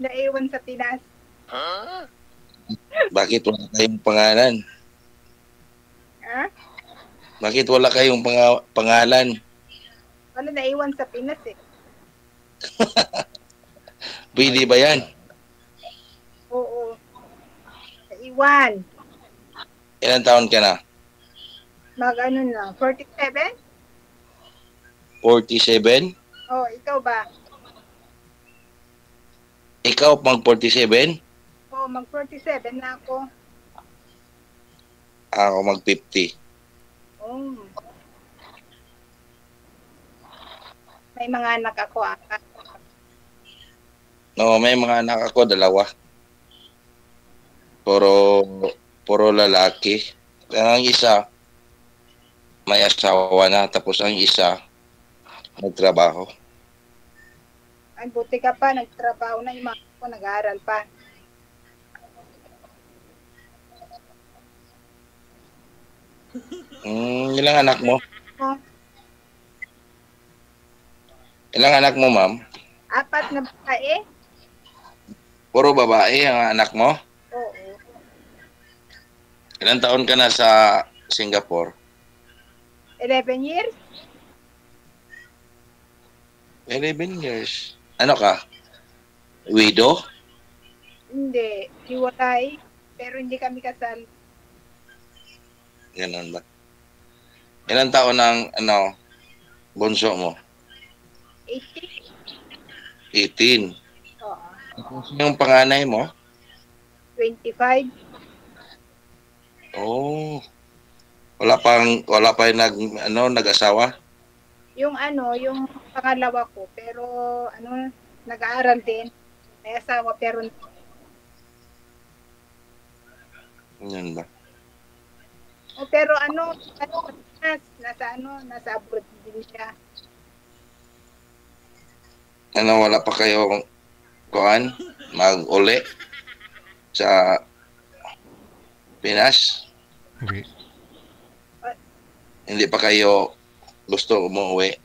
Naiwan sa Pinas. Bakit wala kayong pangalan? Ha? Bakit wala kayong pangalan? Wala, naiwan sa Pinas eh. Pwede ba yan? Oo. Naiwan. Ilang taon ka na? Mag-ano na, 47? 47? Oh, ikaw ba? Ikaw pang 47? Oh, mag-47 na ako. Ako mag 50. Oh. May mga anak ako, apat. No, may mga anak ako, 2. Puro lalaki. Pero ang isa, may asawa na. Tapos ang isa, nagtrabaho. Ay, buti ka pa, nagtrabaho na yung mga ko, nag-aaral pa. Ilang anak mo? Oh, Ilang anak mo, ma'am? 4 na babae? Puro babae ang anak mo? Oo. Ilang taon ka na sa Singapore? 11 years? 11 years. Ano ka? Widow? Hindi. Hiwalay. Pero hindi kami kasal. Ganun ba? Ilang taon ang bunso mo? 18? 18. Oo. Yung panganay mo? 25? Oh. Wala pa nag-asawa? Yung yung pangalawa ko, pero nag-aaral din. May asawa, pero Yan ba? pero nasa abroad din siya. Wala pa kayong mag-uli sa Pinas? Okay. Hindi pa kayo gusto umuwi?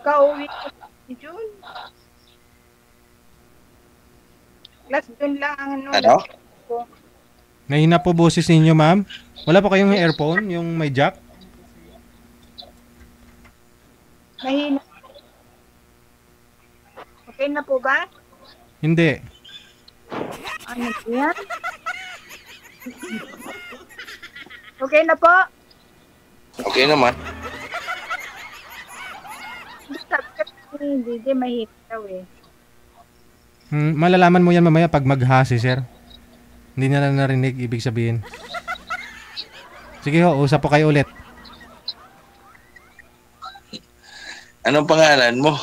Kauwi ko si June. Last June lang ang Ano? ko. Nahina po boses ninyo, ma'am. Wala pa kayong earphone, yung may jack? Mahina. Okay na po ba? Hindi. Ano yan? Okay na po? Okay naman. Hindi, mahina daw eh. Malalaman mo yan mamaya pag maghasi, sir. Hindi na lang narinig, ibig sabihin. Sige ho, usap po kayo ulit. Anong pangalan mo?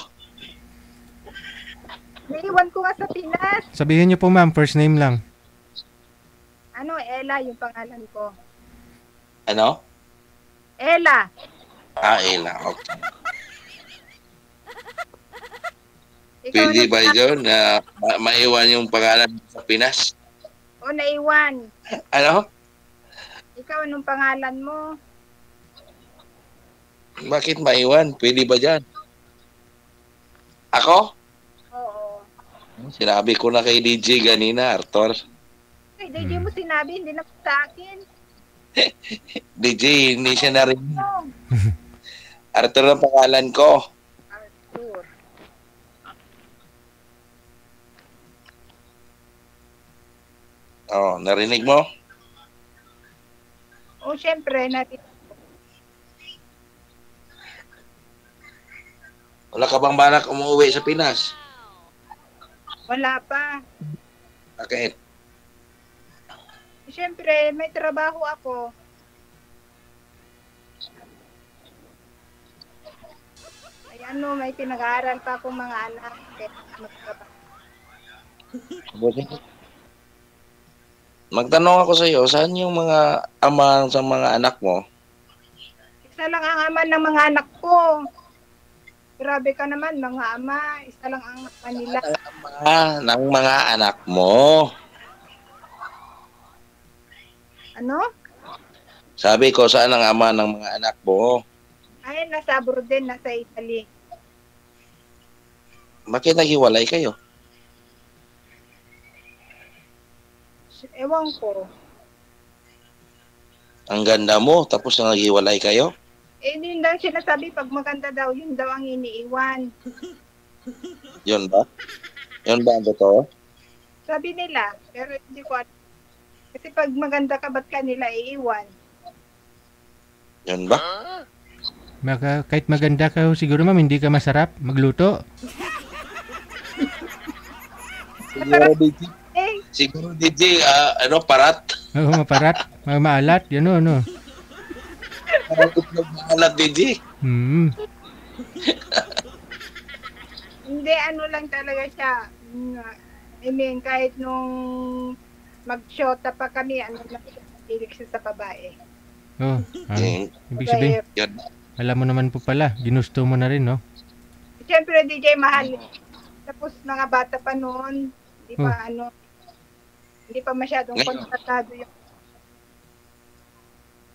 Naiwan ko nga sa Pinas. Sabihin niyo po, ma'am, first name lang. Ella yung pangalan ko. Ano? Ella. Ella. Okay. Ikaw Pwede ba yun na maiwan yung pangalan sa Pinas? O, naiwan. Ano? Ikaw, anong pangalan mo? Bakit maiwan? Pwede ba dyan? Ako? Oo. Sinabi ko na kay DJ ganina, Arthur. Hindi mo sinabi, hindi na sa akin. DJ, hindi siya narinig. Oh, Arthur ang pangalan ko. Arthur. Oh, narinig mo? O, syempre, Wala ka bang balak umuwi sa Pinas? wala pa. Bakit? Syempre, may trabaho ako. May pinag-aaral pa akong mga anak. Kaya magtrabaho. Magtanong ako sa iyo, saan yung mga ama sa mga anak mo? Isa lang ang ama ng mga anak ko. Grabe ka naman, mga ama. Isa lang ang kanila. Ama ng mga anak mo. Ano? Sabi ko, saan ang ama ng mga anak mo? Ay, nasa abroad din, nasa Italy. Bakit naghiwalay kayo? Ewan ko. Ang ganda mo, tapos naghiwalay kayo? Yun daw sinasabi, pag maganda daw, yun daw ang iniiwan. Yun ba? Yun ba ang totoo? Sabi nila, pero hindi ko alam. Kasi pag maganda ka, ba't ka nila iiwan? Yun ba? Kahit maganda ka ho, siguro ma'am, hindi ka masarap magluto. Siguro DJ. Eh, Siguro DJ, parat. Oo, maparat, maalat, yan o, no. Parang itlog maalat, DJ. Hmm. hindi, ano lang talaga siya. I mean, kahit nung mag-shota pa kami, ano lang siya, pilik siya sa babae. Oh, ibig sabihin, Yun. alam mo naman po pala, ginusto mo na rin, no? Siyempre, DJ, mahal. Tapos, mga bata pa noon, hindi pa masyadong Ngayon. kontratado yung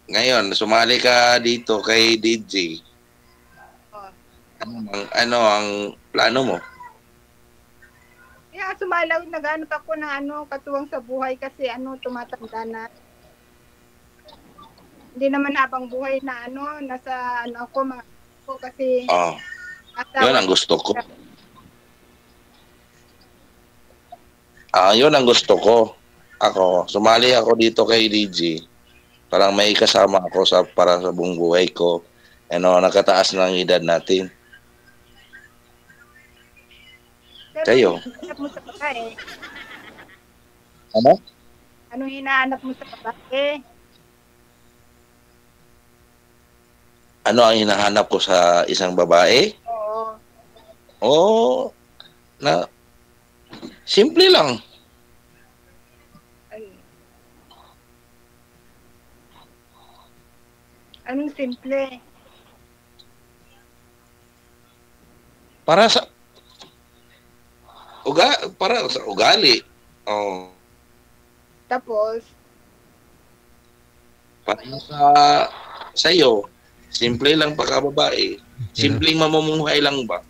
Ngayon, sumali ka dito kay DJ. oh. Ano ang plano mo? Kaya sumalaw, nag-ano ako ng katuwang sa buhay kasi tumatanda na. Hindi naman habang buhay na nasa ako kasi Oh, yun ang gusto ko. Yun ang gusto ko. Ako, sumali ako dito kay DJ. Parang may kasama ako para sa buong buhay ko. Nakataas ng edad natin. Pero Kayo? hinahanap mo sa babae? Ano? Anong hinahanap mo sa babae? Ano ang hinahanap ko sa isang babae? Oo. Simple lang. Ay. Anong simple? Para sa ugali. Oh, Tapos, para sa iyo. Simple lang pagkababae. Simpleng mamumuhay lang ba?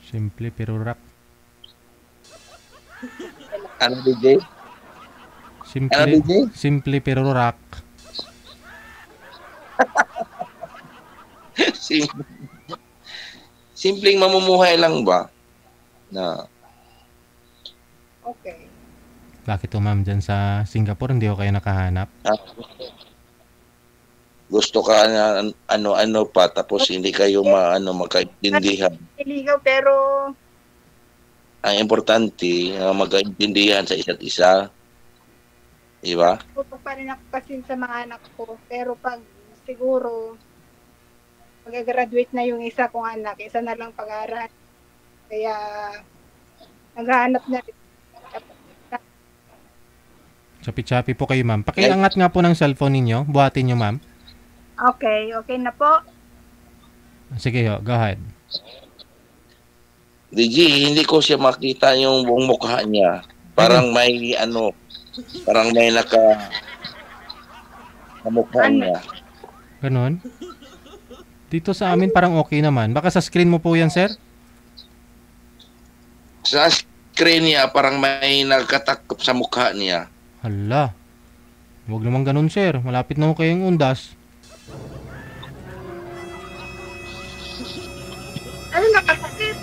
Simple pero rock. Ano, DJ? Ano, DJ? Simple pero rock. Simpleng mamumuhay lang ba? Na okay. Bakit o ma'am dyan sa Singapore hindi ko kayo nakahanap? gusto ka na ano pa tapos hindi kayo magkaintindihan. Iligaw pero Ang importante, magkaintindihan sa isa't isa. Di ba? tutok pa rin ako kasi sa mga anak ko. Pero pag siguro mag-graduate na yung isa kong anak, isa na lang pag-aaral. Kaya naghahanap na rin. Chapi-chapi po kayo ma'am. Pakiangat nga po ng cellphone ninyo. Buhatin nyo ma'am. Okay na po. Sige ho, go ahead. DJ, hindi ko siya makita yung buong mukha niya. Parang may parang may mukha niya. Ganon. Dito sa amin parang okay naman. Baka sa screen mo po yan, sir? Sa screen niya, parang may nagkatakip sa mukha niya. Hala. Huwag naman ganun, sir. Malapit na ho kayong undas. Ano nakakasip?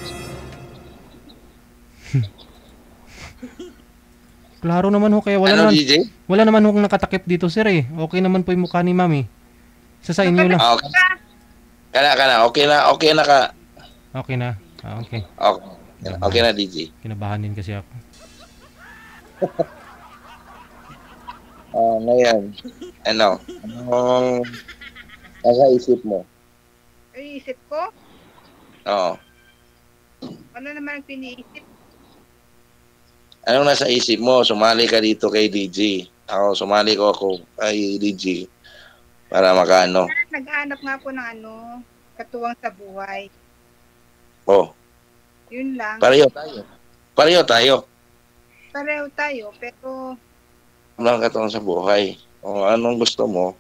Klaro naman ho kaya Ano, DJ? wala naman ho nakatakip dito, sir eh. Okay naman po yung mukha ni mami. Sa inyo lang. Okay. Kana. Okay na ka. Okay na. Okay. Okay na, DJ. Kinabahan din kasi ako. Ngayon, anong nasa isip mo? Ay, isip ko? Oo. Ano naman ang piniisip? Anong nasa isip mo? Sumali ka dito kay DJ. Sumali ko ako kay DJ para makaano. Naghahanap nga po ng katuwang sa buhay. Oh, Yun lang. pareho tayo. Pareho tayo, pero Walang katuwang sa buhay. Anong gusto mo?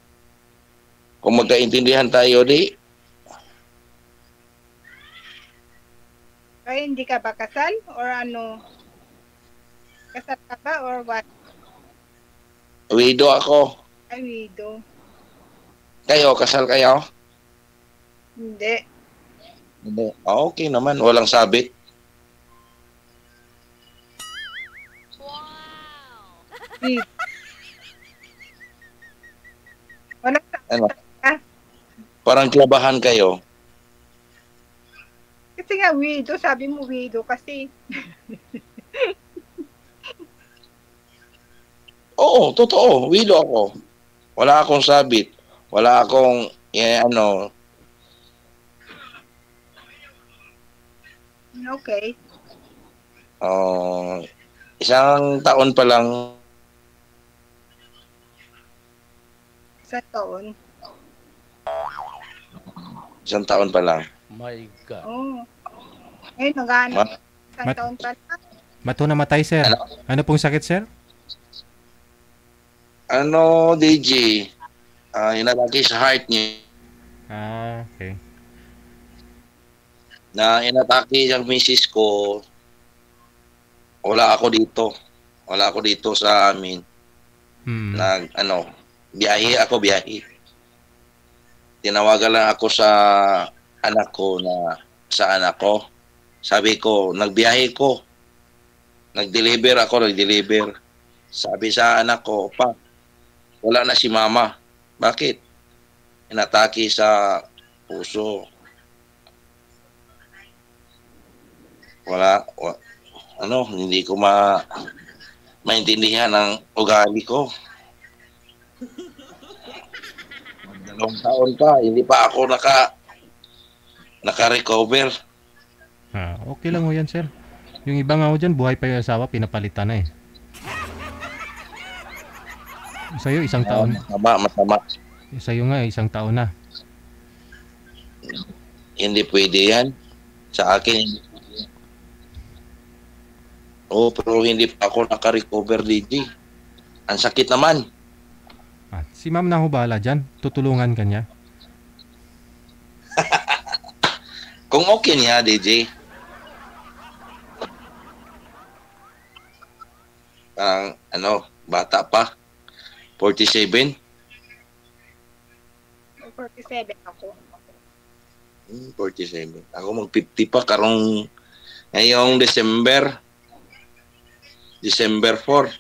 Kung magkaintindihan tayo, di kaya hindi ka ba kasal? Or Kasal ka ba or what? Widow ako. Ay, widow. Kayo, kasal kayo? Hindi. Hindi. Okay naman, walang sabit. Widow. Wala sa Ano? ah, Parang klabahan kayo. kasi nga widow, sabi mo widow kasi. Oo, totoo. Widow ako. Wala akong sabit. Wala akong, ano, Okay. isang taon pa lang. Sa taon. Isang taon pa lang. My God. Oh. Ngayon, nag-ano. Isang Mat- taon pa lang. Ba't ho namatay, sir? Ano? Ano pong sakit, sir? Ano, DJ? Inatake sa heart niya. Ah, okay. Na inatake yung misis ko. Wala ako dito. Wala ako dito sa amin. Biyahe. Tinawagan lang ako sa anak ko na sa anak ko. Sabi ko, nagbiyahe ko. Nag-deliver. Sabi sa anak ko, pa, wala na si mama. Bakit? Inatake sa puso. Hindi ko maintindihan ang ugali ko. 2 taon pa, hindi pa ako naka-recover. Okay lang ho yan, sir. Yung iba nga ho dyan, buhay pa yung asawa, pinapalitan na eh. Sa'yo, isang taon. Masama. Sa'yo nga, isang taon na. Hindi pwede yan. Sa akin, pero hindi pa ako naka-recover, DJ. Ang sakit naman. Si ma'am na ho bahala dyan. Tutulungan ka niya. Kung okay niya, DJ. Bata pa. 47. 47 ako. 47. Ako mag-50 pa ngayong December 4.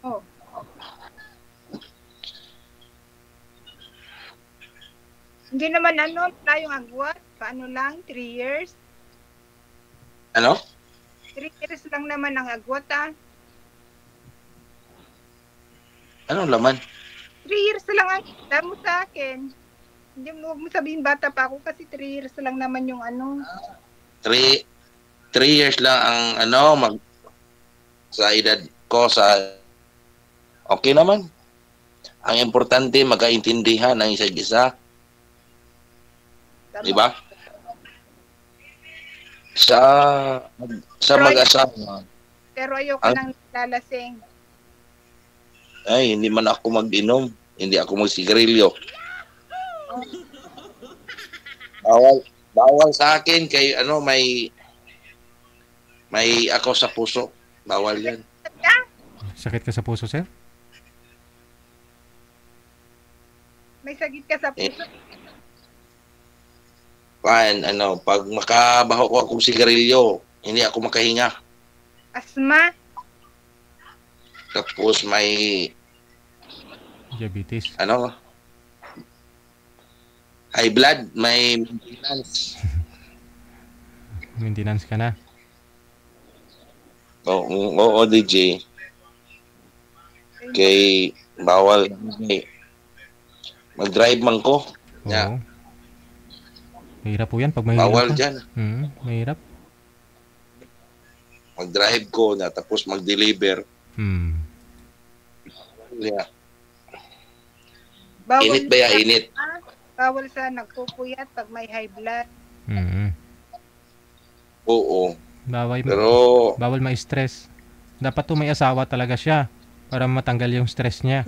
Oo. Hindi naman tayong agwat. Paano lang? 3 years? Ano? 3 years lang naman ang agwat Anong laman? 3 years lang ang damo sa akin. Hindi mo sabihin bata pa ako kasi 3 years lang naman yung 3 years lang ang sa edad ko okay naman. Ang importante magkaintindihan ng isa't isa. Tama. Di ba? Sa mag-asawa. Pero ayoko nang lalasing. Ay, hindi man ako mag-inom. Hindi ako magsigarilyo. Bawal sa akin kay may ako sa puso. Bawal yan. Sakit ka sa puso, sir? May sagit ka sa puso. Pag makabaho ko akong sigarilyo, hindi ako makahinga. Asma. Tapos may Diabetes. high blood, may maintenance. Maintenance ka na. Oo, DJ. Kay bawal mag-drive man ko. Oo. Yeah. Mahirap po yan pag mahirap Bawal ka. dyan. Mahirap. Mag-drive ko na tapos mag-deliver. Yeah. Bawal Init ba ya? Init? Bawal sa nagpupuyat pag may high blood. Oo. Bawal ma-stress. Dapat to may asawa talaga siya para matanggal yung stress niya.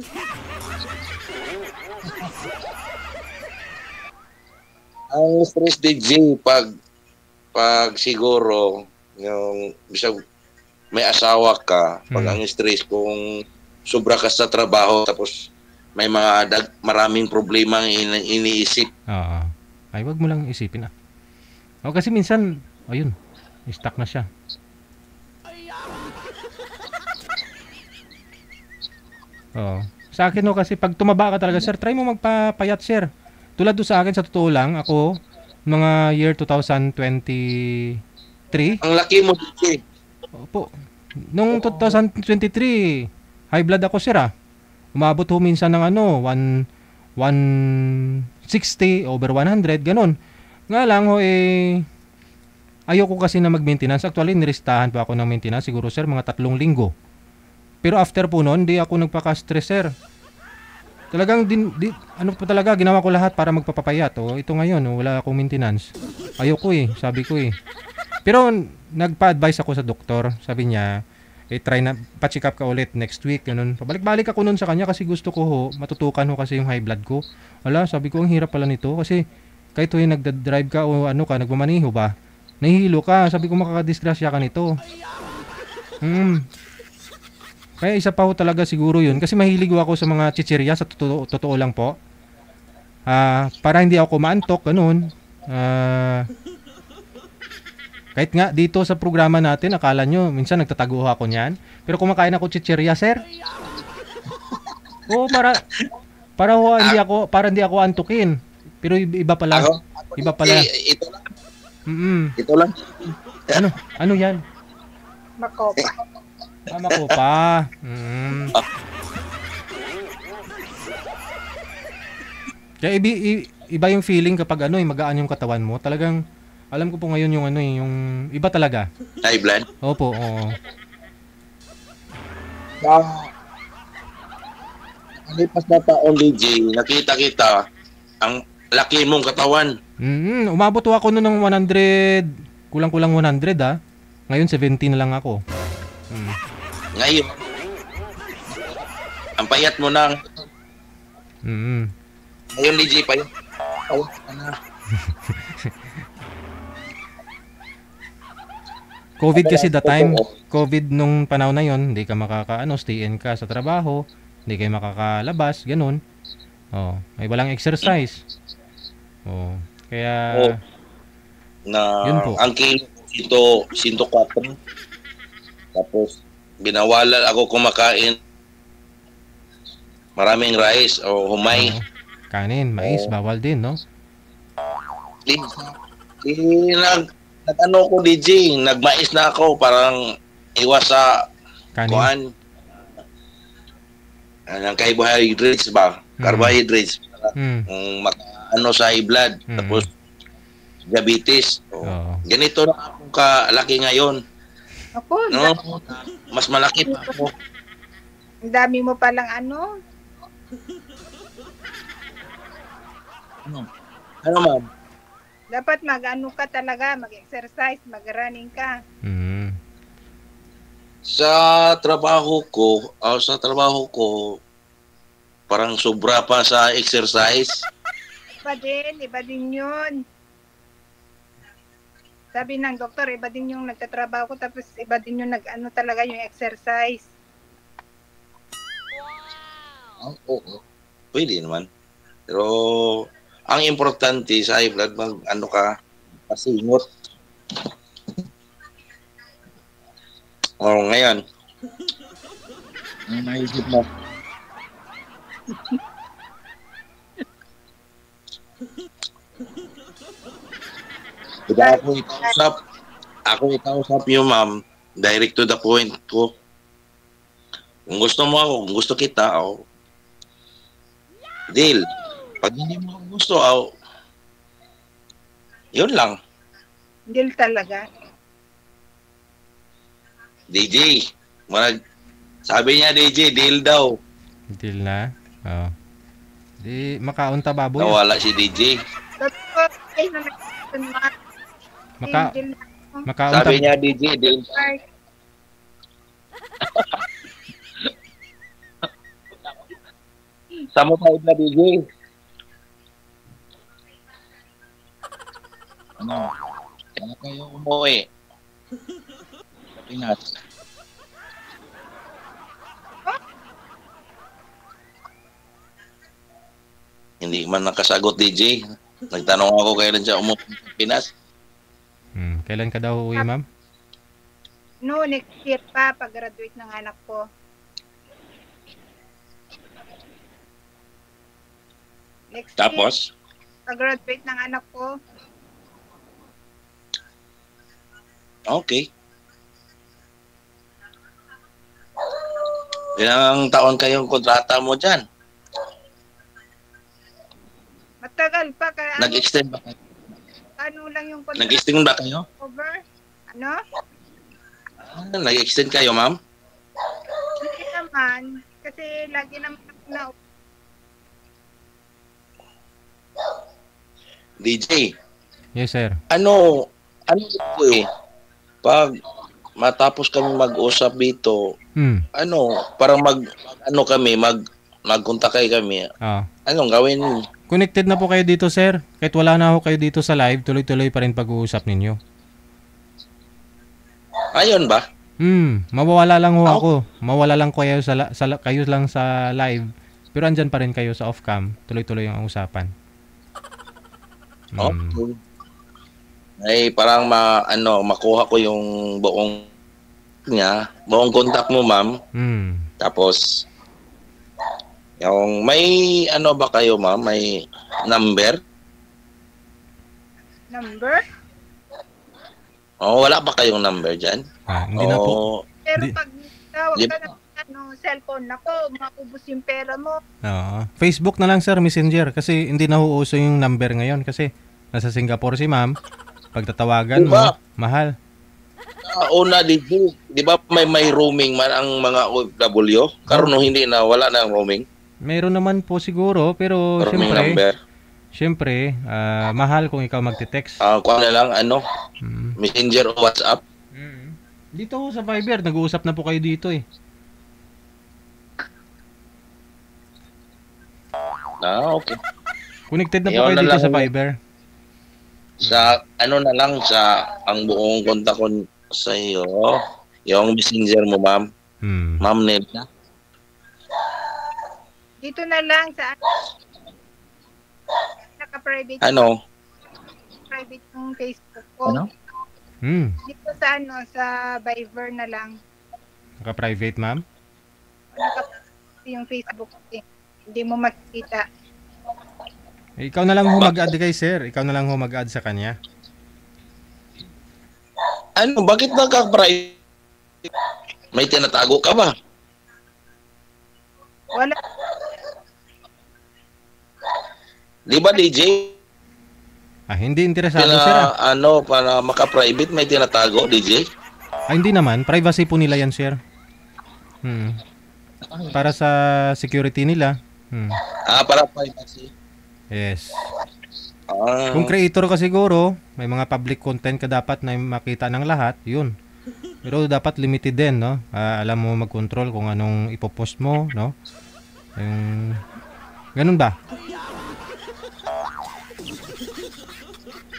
Ang stress DJ pag siguro yung bisag may asawa ka, pag ang stress kung sobra ka sa trabaho tapos may mga maraming problema ang iniisip. Oo. Ay, wag mo lang isipin ah. O kasi minsan, ayun, stuck na siya. Oo. Sa akin no, kasi pag tumaba ka talaga, sir, try mo magpapayat, sir. Tulad do sa akin, sa totoo lang, ako, mga year 2023, Ang laki mo, DJ. opo, nung 2023, high blood ako, sir ah. Umabot ho minsan ng 160 over 100, ganun. Nga lang ho ayoko kasi na mag-maintenance. Actually, niristahan pa ako ng maintenance, siguro sir, mga 3 linggo. Pero after po noon, di ako nagpaka-stress, sir. Talagang ano pa talaga, ginawa ko lahat para magpapapayat. Ito ngayon, wala akong maintenance. Ayoko sabi ko Pero nagpa-advise ako sa doktor. Sabi niya, try na, pa-check up ka ulit next week. Ganun. Pabalik-balik ako nun sa kanya kasi gusto ko matutukan kasi yung high blood ko. Wala, sabi ko, ang hirap pala nito. Kasi kahit nagda-drive ka o nagmamaniho ba, nahihilo ka. Sabi ko, makakadisgrasya ka nito. Kaya isa pa ho talaga siguro yun. Kasi mahilig ako sa mga chichirya, sa totoo lang po. Para hindi ako maantok, ganun. Kahit nga dito sa programa natin, akala nyo, minsan nagtatago ako niyan. Pero kumakain ako chichirya, sir. Oo, para hindi ako antukin. Pero iba pala. Iba pala. Ito lang. Ito lang. Ano yan? Makopa. Mama ko pa. Kaya iba yung feeling kapag magaan yung katawan mo. Talagang alam ko po ngayon yung yung iba talaga. High blood? Opo, oo. Lipas na taon, DJ, nakita kita ang laki mong katawan. Umabot ako noon ng 100, kulang-kulang 100 ah. Ngayon 70 na lang ako. Ngayon, ang payat mo nang. Ngayon, DJ, payat ka na. COVID kasi the time. COVID nung panahon na yon, hindi ka stay in ka sa trabaho, hindi kayo makakalabas, ganun. May walang exercise. Kaya yun po. Ang kilo 104. Tapos binawalan ako kumakain maraming rice o humay. Kanin, mais, bawal din, no? Nag-ano ko, DJ, nagmais na ako, parang iwas sa kanin. Ang carbohydrates ba? Carbohydrates. Sa high blood. Tapos, diabetes. Ganito na akong kalaki ngayon. Ako, mas malaki pa ako. ang dami mo palang Ano, ma'am? Dapat mag-ano ka talaga, mag-exercise, mag-running ka. Sa trabaho ko, parang sobra pa sa exercise. Iba din yun. Sabi ng doktor, iba din yung nagtatrabaho ko, tapos iba din yung talaga yung exercise. Oo. Pwede naman. Pero, ang importante sa high blood, pasingot. Ngayon. Ang naisip mo. Ako ikausap yung ma'am, direct to the point ko. Kung gusto mo ako, kung gusto kita, deal. Pag hindi mo gusto, yun lang. Deal talaga. DJ, sabi niya DJ, deal daw. Deal na? Di makaunta baboy. Nawala si DJ. Makaunta. Sabi niya DJ, deal. Sama tayo na DJ. Kaya kayo umuwi. Sa Pinas. Hindi man nakasagot, DJ. Nagtanong ako kailan siya umuwi sa Pinas. Kailan ka daw uwi, ma'am? No, next year pa, pag-graduate ng anak ko. Next year, Tapos, pag-graduate ng anak ko. okay. Ilang taon kayong kontrata mo dyan? Matagal pa, kaya Nag-extend ba kayo? ano lang yung contract Nag-extend ba kayo? over? Ano? Nag-extend kayo, ma'am? Hindi naman, kasi lagi naman ako na DJ, Yes, sir. ano ito eh, pag matapos kami mag-usap dito, parang magkontak kami. Ah. Anong gawin? Connected na po kayo dito, sir. Kahit wala na ako kayo dito sa live, tuloy-tuloy pa rin pag-uusap ninyo. Ayun ba? Mawawala lang ho ako. Mawala lang kayo kayo lang sa live. Pero andyan pa rin kayo sa off-cam. Tuloy-tuloy ang usapan. Okay. Ay, parang makuha ko yung buong contact mo, ma'am. Tapos, yung may ano ba kayo, ma'am? May number? number. Oh, wala ba kayong number dyan? Hindi na po. Pero Di- pag tawag Di- ka ng cellphone ako, maubos yung pera mo. Oo. Facebook na lang, sir, Messenger. Kasi hindi na uuso yung number ngayon. Kasi nasa Singapore si ma'am. Pagtatawagan mo, Diba? mahal. Una dito, di ba may roaming man ang mga OFW? Karon hindi na, wala na ang roaming. Meron naman po siguro, pero Roaming number. syempre, mahal kung ikaw magte-text. Kuha na lang, Messenger o WhatsApp. Dito sa Viber, nag-uusap na po kayo dito eh. Okay. Connected na po Yun kayo na dito lang. sa Viber. Ang buong kontak ko sa iyo, yung Messenger mo, ma'am. Ma'am Neda. Dito na lang sa naka-private private yung Facebook ko. Dito sa sa Viber na lang. Naka-private, ma'am? Yung Facebook eh. Hindi mo makikita. Ikaw na lang ho mag-add kay sir. Ikaw na lang ho mag-add sa kanya. Bakit nagka-private? May tinatago ka ba? Wala. Di ba, DJ? Hindi interesado sir. Para maka-private, may tinatago, DJ? Hindi naman. Privacy po nila yan, sir. Para sa security nila. Para privacy. Yes. Kung creator ka siguro, may mga public content ka dapat na makita ng lahat, yun. Pero dapat limited din, no? Alam mo mag-control kung anong ipopost mo, no? Ganun ba?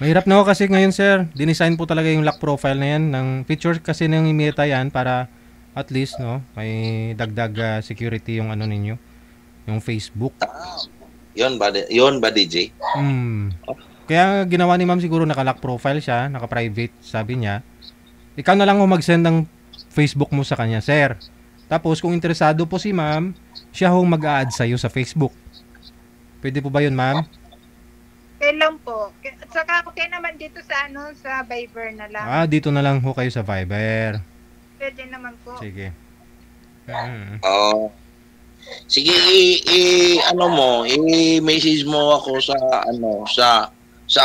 Mahirap na ako kasi ngayon, sir. Dinesign po talaga yung lock profile na yan. Ng feature kasi ng Meta yan para at least, no? May dagdag security yung ano ninyo. Yung Facebook. Yun ba, DJ? Kaya ginawa ni ma'am siguro naka-lock profile siya, naka-private, sabi niya. Ikaw na lang ho mag-send ng Facebook mo sa kanya, sir. Tapos kung interesado po si ma'am, siya ho mag-a-add sa'yo sa Facebook. Pwede po ba yun, ma'am? Okay lang po. At saka okay naman dito sa sa Viber na lang. Dito na lang ho kayo sa Viber. Pwede naman po. Sige. Sige, i-message mo ako sa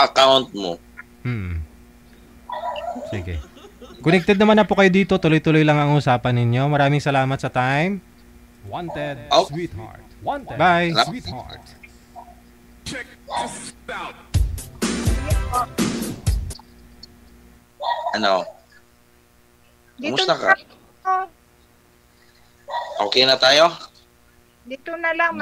account mo. Sige. Connected naman na po kayo dito. Tuloy-tuloy lang ang usapan ninyo. Maraming salamat sa time. Wanted, sweetheart. Wanted, bye. Sweetheart. Check this out. Kumusta ka? Okay na tayo? Dito na lang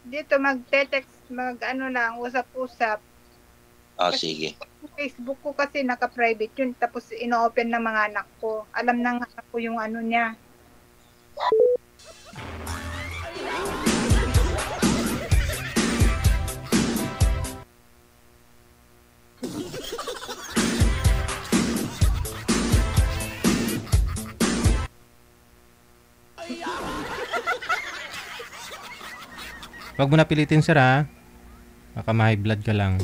Dito magte-text, lang, usap-usap. Sige. Facebook ko kasi naka-private yun, tapos ino-open ng mga anak ko. Alam ng anak ko yung niya. Wag mo na pilitin, sir, ha? Baka ma-high blood ka lang.